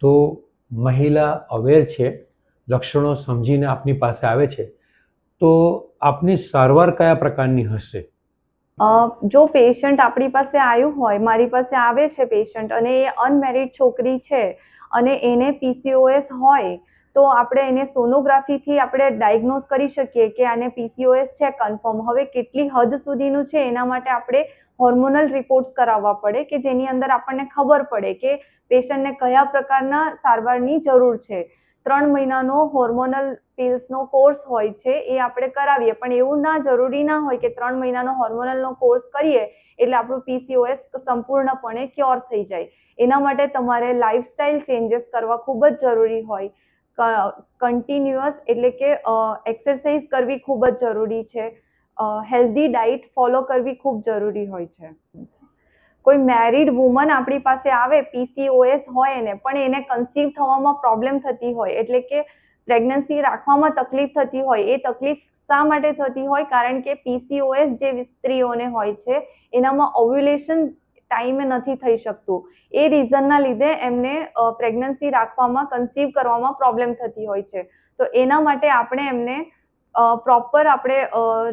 તો મહિલા અવેર છે, લક્ષણો સમજીને આપની પાસે આવે છે, તો આપની સારવાર કયા પ્રકારની હશે? જો પેશન્ટ આપણી પાસે આવ્યું હોય, મારી પાસે આવે છે પેશન્ટ અને એ અનમેરિડ છોકરી છે અને એને પીસીઓએસ હોય, તો આપણે એને સોનોગ્રાફીથી આપણે ડાયગ્નોઝ કરી શકીએ કે આને પીસીઓએસ છે કન્ફર્મ. હવે કેટલી હદ સુધીનું છે એના માટે આપણે હોર્મોનલ રિપોર્ટ્સ કરાવવા પડે કે જેની અંદર આપણને ખબર પડે કે પેશન્ટને કયા પ્રકારના સારવારની જરૂર છે. 3 મહિનાનો હોર્મોનલ પિલ્સનો કોર્સ હોય છે, એ આપણે કરાવીએ, પણ એવું જરૂરી ના હોય કે 3 મહિનાનો હોર્મોનલનો કોર્સ કરીએ એટલે આપણું પીસીઓએસ સંપૂર્ણપણે ક્યોર થઈ જાય. એના માટે તમારે લાઇફસ્ટાઇલ ચેન્જીસ કરવા ખૂબ જ જરૂરી હોય. કન્ટિન્યુઅસ એટલે કે એક્સરસાઇઝ કરવી ખૂબ જ જરૂરી છે. હેલ્ધી ડાયટ ફોલો કરવી ખૂબ જરૂરી હોય છે. કોઈ મેરિડ વુમન આપણી પાસે આવે, પીસીઓએસ હોય એને, પણ એને કન્સીવ થવામાં પ્રોબ્લેમ થતી હોય, એટલે કે પ્રેગ્નન્સી રાખવામાં તકલીફ થતી હોય, એ તકલીફ શા માટે થતી હોય? કારણ કે પીસીઓએસ જે સ્ત્રીઓને હોય છે એનામાં ઓવ્યુલેશન ટાઈમે નથી થઈ શકતું. એ રીઝનના લીધે એમને પ્રેગ્નન્સી રાખવામાં, કન્સીવ કરવામાં પ્રોબ્લેમ થતી હોય છે. તો એના માટે આપણે એમને પ્રોપર આપણે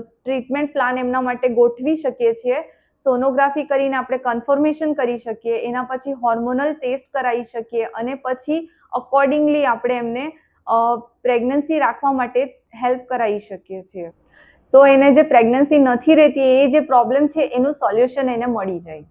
ટ્રીટમેન્ટ પ્લાન એમના માટે ગોઠવી શકીએ છીએ. સોનોગ્રાફી કરીને આપણે કન્ફર્મેશન કરી શકીએ, એના પછી હોર્મોનલ ટેસ્ટ કરાવી શકીએ અને પછી અકોર્ડિંગલી આપણે એમને પ્રેગ્નન્સી રાખવા માટે હેલ્પ કરાવી શકીએ છીએ. સો એને જે પ્રેગ્નન્સી નથી રહેતી, એ જે પ્રોબ્લેમ છે એનું સોલ્યુશન એને મળી જાય.